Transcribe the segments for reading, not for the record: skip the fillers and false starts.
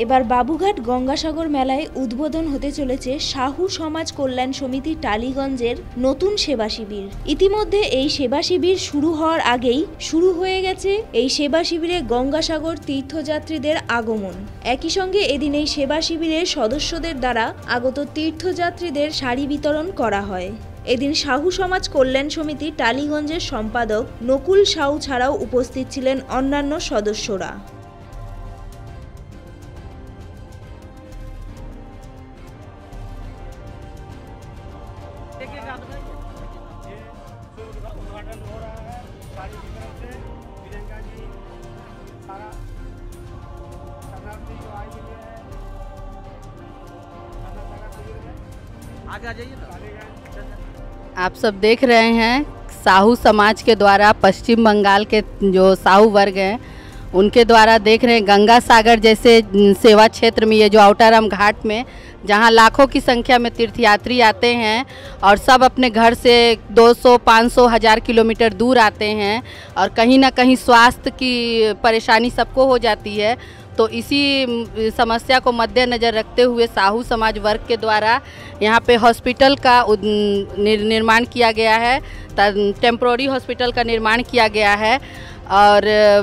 এবার বাবুঘাট গঙ্গাসাগর মেলায় উদ্বোধন হতে চলেছে সাহু সমাজ কল্যাণ সমিতি টালিগঞ্জের নতুন সেবা শিবির। ইতিমধ্যে এই সেবা শিবির শুরু হওয়ার আগেই শুরু হয়ে গেছে এই সেবা শিবিরে গঙ্গাসাগর তীর্থযাত্রীদের আগমন। একই সঙ্গে এদিন এই সেবা শিবিরের সদস্যদের দ্বারা আগত তীর্থযাত্রীদের শাড়ি বিতরণ করা হয়। এদিন সাহু সমাজ কল্যাণ সমিতি টালিগঞ্জের সম্পাদক নকুল সাউ ছাড়াও উপস্থিত ছিলেন অন্যান্য সদস্যরা। आप सब देख रहे हैं साहू समाज के द्वारा पश्चिम बंगाल के जो साहू वर्ग हैं उनके द्वारा देख रहे हैं गंगा सागर जैसे सेवा क्षेत्र में, ये जो आउटाराम घाट में जहां लाखों की संख्या में तीर्थयात्री आते हैं और सब अपने घर से 200, 500, 1000 किलोमीटर दूर आते हैं और कहीं ना कहीं स्वास्थ्य की परेशानी सबको हो जाती है। तो इसी समस्या को मद्देनज़र रखते हुए साहू समाज वर्ग के द्वारा यहाँ पे हॉस्पिटल का निर्माण किया गया है, टेम्प्रोरी हॉस्पिटल का निर्माण किया गया है। और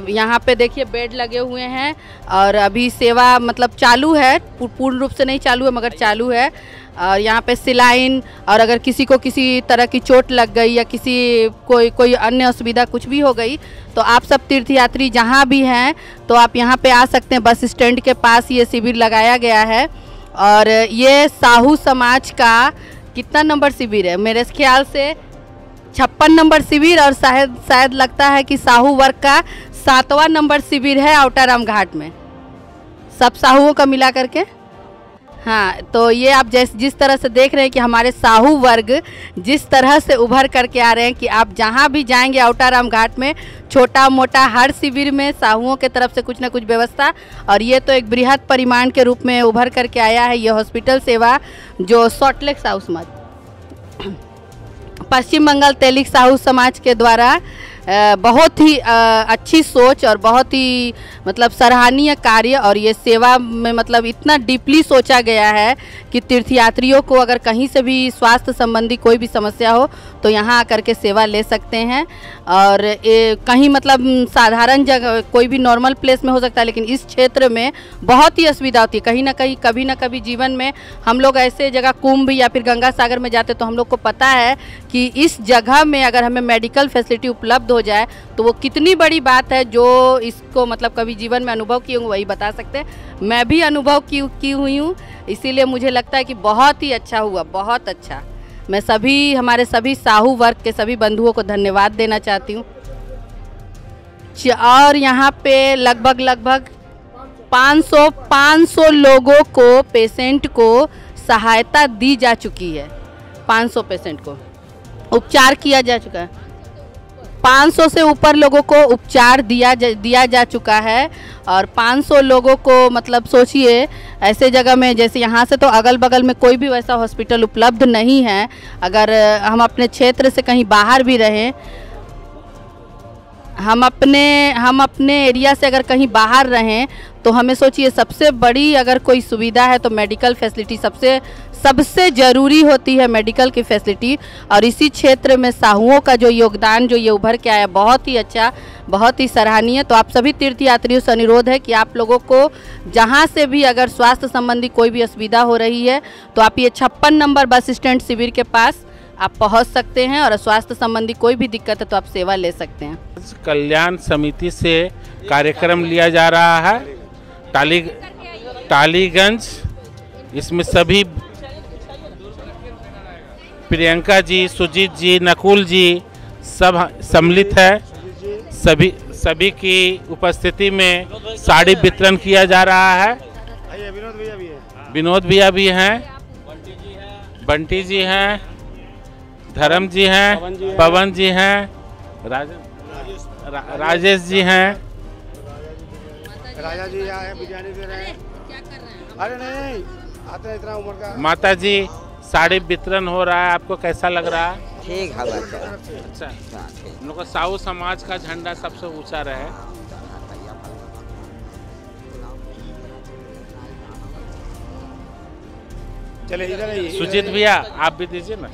यहाँ पे देखिए बेड लगे हुए हैं और अभी सेवा मतलब चालू है, पूर्ण रूप से नहीं चालू है मगर चालू है। और यहाँ पे सिलाइन और अगर किसी को किसी तरह की चोट लग गई या किसी कोई अन्य असुविधा कुछ भी हो गई तो आप सब तीर्थयात्री जहाँ भी हैं तो आप यहाँ पे आ सकते हैं। बस स्टैंड के पास ये शिविर लगाया गया है और ये साहू समाज का कितना नंबर शिविर है, मेरे ख्याल से 56 नंबर शिविर और शायद लगता है कि साहू वर्ग का 7वां नंबर शिविर है आउटाराम घाट में, सब साहुओं का मिला करके। हाँ, तो ये आप जिस तरह से देख रहे हैं कि हमारे साहू वर्ग जिस तरह से उभर करके आ रहे हैं कि आप जहाँ भी जाएंगे आउटाराम घाट में छोटा मोटा हर शिविर में साहुओं के तरफ से कुछ ना कुछ व्यवस्था। और ये तो एक बृहद परिमाण के रूप में उभर करके आया है ये हॉस्पिटल सेवा जो सॉल्टलेक साहू समाज पश्चिम बंगाल तेलिक साहू समाज के द्वारा बहुत ही अच्छी सोच और बहुत ही मतलब सराहनीय कार्य और ये सेवा में मतलब इतना डीपली सोचा गया है कि तीर्थयात्रियों को अगर कहीं से भी स्वास्थ्य संबंधी कोई भी समस्या हो तो यहाँ आकर के सेवा ले सकते हैं। और कहीं मतलब साधारण जगह कोई भी नॉर्मल प्लेस में हो सकता है लेकिन इस क्षेत्र में बहुत ही असुविधा होती है। कहीं ना कहीं कभी ना कभी जीवन में हम लोग ऐसे जगह कुंभ या फिर गंगा सागर में जाते तो हम लोग को पता है कि इस जगह में अगर हमें मेडिकल फैसिलिटी उपलब्ध हो जाए तो वो कितनी बड़ी बात है। जो इसको मतलब कभी जीवन में अनुभव किए होंगे वही बता सकते हैं। मैं भी अनुभव की हुई हूँ, इसीलिए मुझे लगता है कि बहुत ही अच्छा हुआ, बहुत अच्छा। मैं हमारे सभी साहू वर्ग के सभी बंधुओं को धन्यवाद देना चाहती हूँ। और यहाँ पे लगभग 500 लोगों को पेशेंट को सहायता दी जा चुकी है। 500 पेशेंट को उपचार किया जा चुका है। 500 से ऊपर लोगों को उपचार दिया जा चुका है। और 500 लोगों को मतलब सोचिए ऐसे जगह में जैसे यहाँ से तो अगल बगल में कोई भी वैसा हॉस्पिटल उपलब्ध नहीं है। अगर हम अपने क्षेत्र से कहीं बाहर भी रहें, हम अपने एरिया से अगर कहीं बाहर रहें तो हमें सोचिए सबसे बड़ी अगर कोई सुविधा है तो मेडिकल फैसिलिटी सबसे ज़रूरी होती है, मेडिकल की फैसिलिटी। और इसी क्षेत्र में साहुओं का जो योगदान जो ये उभर के आया बहुत ही अच्छा, बहुत ही सराहनीय। तो आप सभी तीर्थयात्रियों से अनुरोध है कि आप लोगों को जहाँ से भी अगर स्वास्थ्य संबंधी कोई भी असुविधा हो रही है तो आप ये 56 नंबर बस स्टैंड शिविर के पास आप पहुंच सकते हैं और स्वास्थ्य संबंधी कोई भी दिक्कत है तो आप सेवा ले सकते हैं। कल्याण समिति से कार्यक्रम लिया जा रहा है टालीगंज। इसमें सभी प्रियंका जी, सुजीत जी, नकुल जी सब सम्मिलित है। सभी की उपस्थिति में साड़ी वितरण किया जा रहा है। विनोद भैया भी हैं, बंटी जी हैं, धर्म जी हैं, पवन जी हैं, राजेश जी हैं, राजा जी बिरयानी दे रहे हैं। अरे नहीं आते इतना उम्र का। माता जी साड़ी वितरण हो रहा है, आपको कैसा लग रहा है? ठीक है। अच्छा, हम लोग का साहू समाज का झंडा सबसे ऊंचा रहे। चले इधर आइए। सुजीत भैया आप भी दीजिए ना।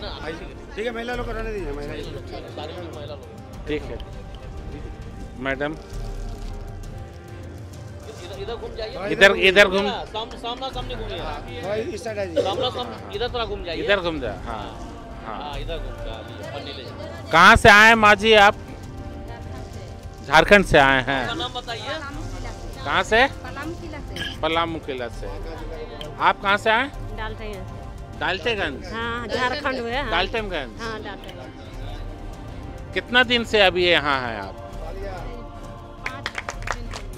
ठीक है, महिला लोग को रहने दीजिए। महिला ठीक है मैडम, इधर इधर घूम, सामने घूमिए, थोड़ा इस साइड आइए। इधर थोड़ा घूम जाइए, इधर घूम जा। हाँ हाँ, इधर घूम जाइए। कहाँ से आए माँ जी आप? झारखंड से आए हैं। नाम बताइए। कहाँ से? पलामू किला से। आप कहाँ से आए? डाल्टेगंज। हाँ, झारखंड में। हाँ, डाल्टनगंज। हाँ, डाल्टेगंज। कितना दिन से अभी यहाँ हैं आप?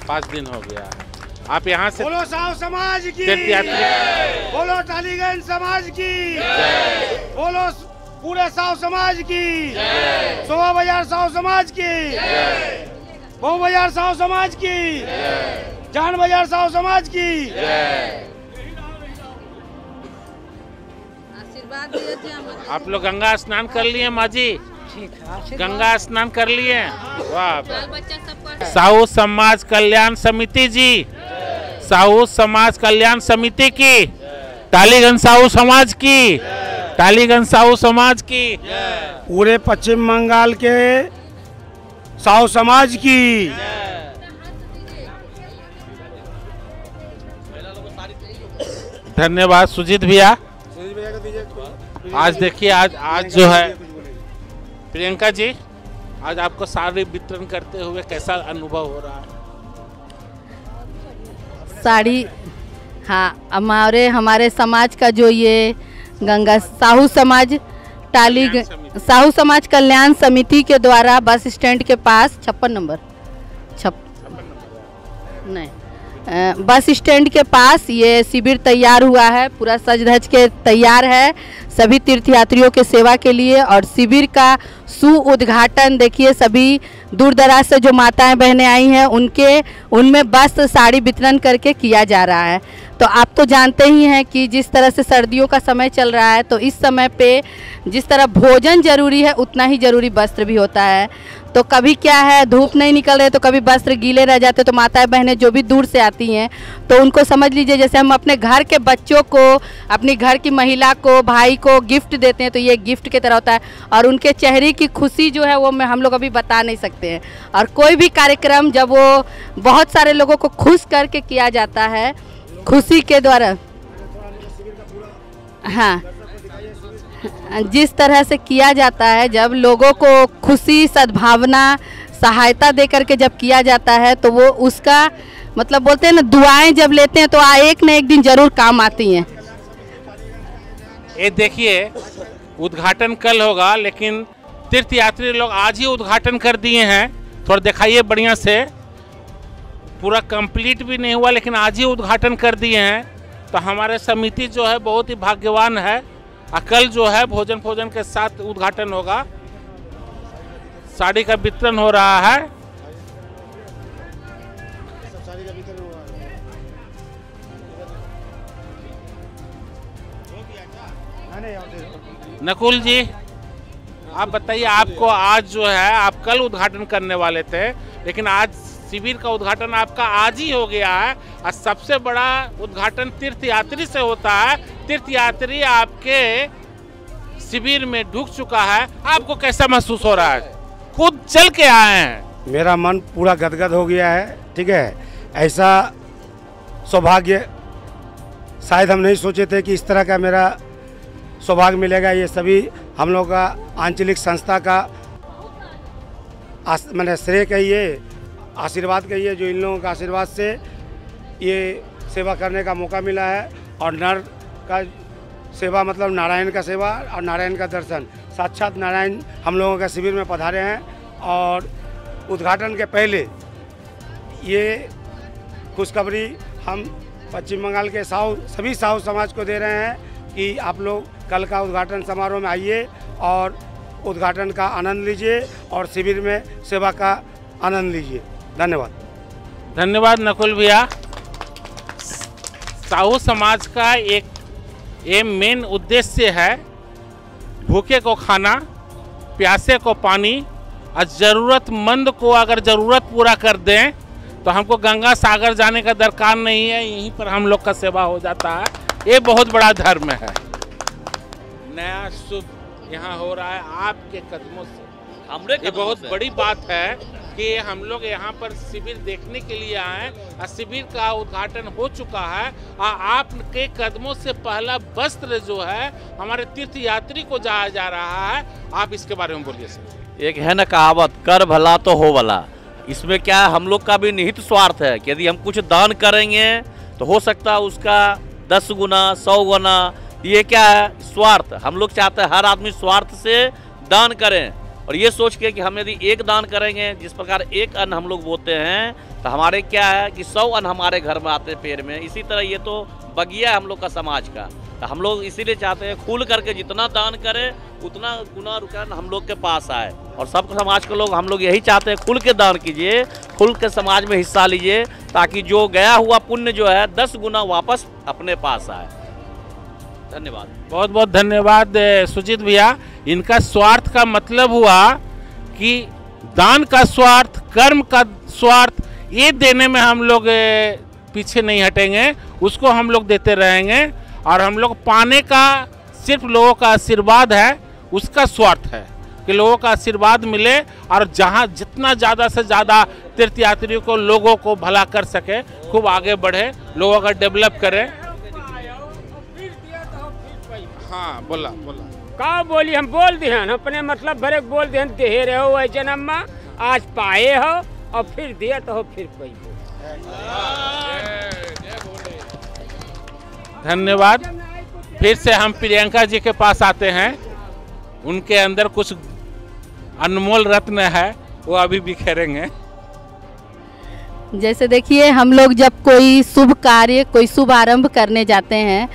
5 दिन हो गया। आप यहाँ से बोलो साहू समाज की, तीर्थयात्री, बोलो टालीगंज समाज की, बोलो पूरे साहू समाज की, शोभा बाजार साहू समाज की, बहु बाजार साहू समाज की, जान बाजार साहू समाज की। आप लोग गंगा स्नान कर लिए माँ जी? गंगा स्नान कर लिए? वाह। साहू समाज कल्याण समिति जी, साहू समाज कल्याण समिति की, टालीगंज साहू समाज की, टालीगंज साहू समाज की, पूरे पश्चिम बंगाल के साहू समाज की। धन्यवाद सुजीत भैया। आज देखिए, आज जो है प्रियंका जी, आज आपको साड़ी वितरण करते हुए कैसा अनुभव हो रहा है? साड़ी, हाँ, हमारे समाज का जो ये गंगा साहू समाज साहू समाज कल्याण समिति के द्वारा बस स्टैंड के पास 56 नंबर नहीं, बस स्टैंड के पास ये शिविर तैयार हुआ है। पूरा सज धज के तैयार है सभी तीर्थयात्रियों के सेवा के लिए। और शिविर का उद्घाटन देखिए, सभी दूर दराज से जो माताएं बहनें आई हैं उनमें वस्त्र साड़ी वितरण करके किया जा रहा है। तो आप तो जानते ही हैं कि जिस तरह से सर्दियों का समय चल रहा है, तो इस समय पे जिस तरह भोजन जरूरी है उतना ही जरूरी वस्त्र भी होता है। तो कभी क्या है, धूप नहीं निकल रहे तो कभी वस्त्र गीले रह जाते, तो माताएं बहनें जो भी दूर से आती हैं तो उनको समझ लीजिए जैसे हम अपने घर के बच्चों को, अपनी घर की महिला को, भाई को गिफ्ट देते हैं, तो ये गिफ्ट की तरह होता है। और उनके चेहरे की खुशी जो है वो हम लोग अभी बता नहीं सकते हैं। और कोई भी कार्यक्रम जब वो बहुत सारे लोगों को खुश करके किया जाता है, खुशी के द्वारा, हाँ, जिस तरह से किया जाता है, जब लोगों को खुशी, सद्भावना, सहायता दे करके जब किया जाता है, तो वो उसका मतलब बोलते हैं ना, दुआएं जब लेते हैं तो एक न एक दिन जरूर काम आती हैं। ये देखिए, उद्घाटन कल होगा, लेकिन तीर्थयात्री लोग आज ही उद्घाटन कर दिए हैं। थोड़ा दिखाइए बढ़िया से, पूरा कंप्लीट भी नहीं हुआ लेकिन आज ही उद्घाटन कर दिए हैं। तो हमारे समिति जो है बहुत ही भाग्यवान है। कल जो है भोजन के साथ उद्घाटन होगा, साड़ी का वितरण हो रहा है। नकुल जी, आप बताइए, आपको आज जो है, आप कल उद्घाटन करने वाले थे लेकिन आज शिविर का उद्घाटन आपका आज ही हो गया है। और सबसे बड़ा उद्घाटन तीर्थयात्री से होता है। तीर्थयात्री आपके शिविर में ढुक चुका है, आपको कैसा महसूस हो रहा है? खुद चल के आए हैं। मेरा मन पूरा गदगद हो गया है। ठीक है, ऐसा सौभाग्य शायद हम नहीं सोचे थे कि इस तरह का मेरा सौभाग्य मिलेगा। ये सभी हम लोग का आंचलिक संस्था का मैंने श्रेय कहिए, आशीर्वाद कहिए, जो इन लोगों का आशीर्वाद से ये सेवा करने का मौका मिला है। और नर का सेवा मतलब नारायण का सेवा और नारायण का दर्शन, साक्षात नारायण हम लोगों का शिविर में पधारे हैं। और उद्घाटन के पहले ये खुशखबरी हम पश्चिम बंगाल के सभी साहू समाज को दे रहे हैं कि आप लोग कल का उद्घाटन समारोह में आइए और उद्घाटन का आनंद लीजिए और शिविर में सेवा का आनंद लीजिए। धन्यवाद। धन्यवाद नकुल भैया। साहू समाज का एक मेन उद्देश्य है भूखे को खाना, प्यासे को पानी और ज़रूरतमंद को अगर ज़रूरत पूरा कर दें तो हमको गंगा सागर जाने का दरकार नहीं है, यहीं पर हम लोग का सेवा हो जाता है। ये बहुत बड़ा धर्म है। नया शुभ यहाँ हो रहा है आपके कदमों से। हमरे ये बहुत बड़ी बात है कि हम लोग यहाँ पर शिविर देखने के लिए आए और शिविर का उद्घाटन हो चुका है और आपके कदमों से पहला वस्त्र जो है हमारे तीर्थ यात्री को जाया जा रहा है। आप इसके बारे में बोलिए सर। एक है ना कहावत, कर भला तो हो भला। इसमें क्या है, हम लोग का भी निहित स्वार्थ है कि यदि हम कुछ दान करेंगे तो हो सकता है उसका 10 गुना 100 गुना। ये क्या है, स्वार्थ। हम लोग चाहते हैं हर आदमी स्वार्थ से दान करें और ये सोच के कि हम यदि एक दान करेंगे, जिस प्रकार एक अन्न हम लोग बोते हैं तो हमारे क्या है कि 100 अन्न हमारे घर में आते हैं पेड़ में। इसी तरह ये तो बगिया है हम लोग का समाज का। तो हम लोग इसीलिए चाहते हैं खुल करके जितना दान करें उतना गुना रुकन हम लोग के पास आए। और सब समाज के लोग हम लोग यही चाहते हैं, खुल के दान कीजिए, खुल के समाज में हिस्सा लीजिए, ताकि जो गया हुआ पुण्य जो है 10 गुना वापस अपने पास आए। धन्यवाद। बहुत बहुत धन्यवाद सुजीत भैया। इनका स्वार्थ का मतलब हुआ कि दान का स्वार्थ, कर्म का स्वार्थ, ये देने में हम लोग पीछे नहीं हटेंगे, उसको हम लोग देते रहेंगे। और हम लोग पाने का सिर्फ लोगों का आशीर्वाद है, उसका स्वार्थ है कि लोगों का आशीर्वाद मिले और जहाँ जितना ज़्यादा से ज़्यादा तीर्थयात्रियों को, लोगों को भला कर सके, खूब आगे बढ़े, लोगों का डेवलप करें। हाँ बोला का बोली, हम बोल दिए हैं अपने मतलब भरे बोल दिए देहे रहे हो जन्म में, आज पाए हो और फिर दिए तो हो फिर पाई। धन्यवाद। फिर से हम प्रियंका जी के पास आते हैं। उनके अंदर कुछ अनमोल रत्न है, वो अभी बिखेरेंगे। जैसे देखिए, हम लोग जब कोई शुभ कार्य, कोई शुभ आरंभ करने जाते हैं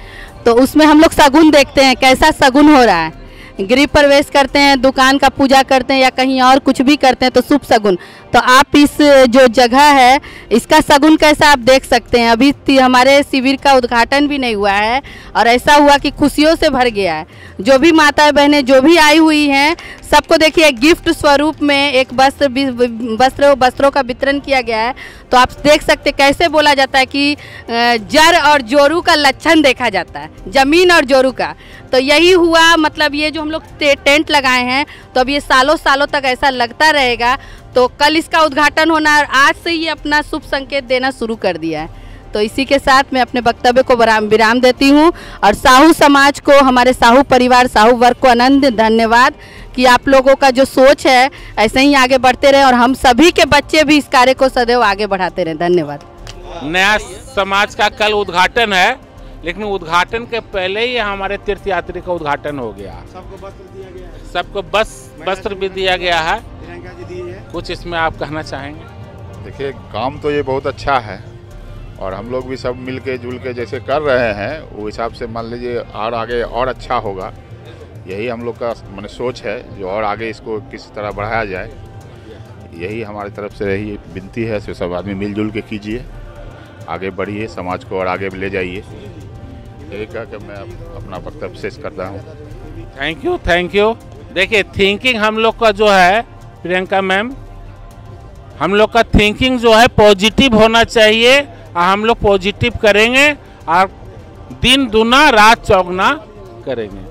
तो उसमें हम लोग शगुन देखते हैं, कैसा शगुन हो रहा है। गृह प्रवेश करते हैं, दुकान का पूजा करते हैं या कहीं और कुछ भी करते हैं तो शुभ शगुन। तो आप इस जो जगह है इसका शगुन कैसा आप देख सकते हैं। अभी हमारे शिविर का उद्घाटन भी नहीं हुआ है और ऐसा हुआ कि खुशियों से भर गया है। जो भी माताएं बहनें जो भी आई हुई हैं, सबको देखिए गिफ्ट स्वरूप में एक वस्त्रों का वितरण किया गया है। तो आप देख सकते कैसे बोला जाता है कि जड़ और जोरू का लक्षण देखा जाता है, जमीन और जोरू का। तो यही हुआ, मतलब ये जो हम लोग टेंट लगाए हैं तो अब ये सालों सालों तक ऐसा लगता रहेगा। तो कल इसका उद्घाटन होना है और आज से ही अपना शुभ संकेत देना शुरू कर दिया है। तो इसी के साथ मैं अपने वक्तव्य को विराम देती हूँ और साहू समाज को, हमारे साहू परिवार, साहू वर्ग को अनंत धन्यवाद कि आप लोगों का जो सोच है ऐसे ही आगे बढ़ते रहे और हम सभी के बच्चे भी इस कार्य को सदैव आगे बढ़ाते रहे। धन्यवाद। नया समाज का कल उद्घाटन है, लेकिन उद्घाटन के पहले ही हमारे तीर्थयात्री का उद्घाटन हो गया। सबको वस्त्र दिया गया है, सबको वस्त्र भी दिया गया है। प्रियंका जी दी है। कुछ इसमें आप कहना चाहेंगे? देखिए, काम तो ये बहुत अच्छा है और हम लोग भी सब मिल के जुल के जैसे कर रहे हैं वो हिसाब से मान लीजिए और आगे और अच्छा होगा। यही हम लोग का माने सोच है, जो और आगे इसको किस तरह बढ़ाया जाए, यही हमारी तरफ से यही विनती है। सो सब आदमी मिलजुल के कीजिए, आगे बढ़िए, समाज को और आगे ले जाइए। यही कह के मैं अपना वक्तव्य शेष करता हूँ। Thank you. देखिए, थिंकिंग हम लोग का जो है प्रियंका मैम, हम लोग का थिंकिंग जो है पॉजिटिव होना चाहिए और हम लोग पॉजिटिव करेंगे और दिन दुना रात चौगुना करेंगे।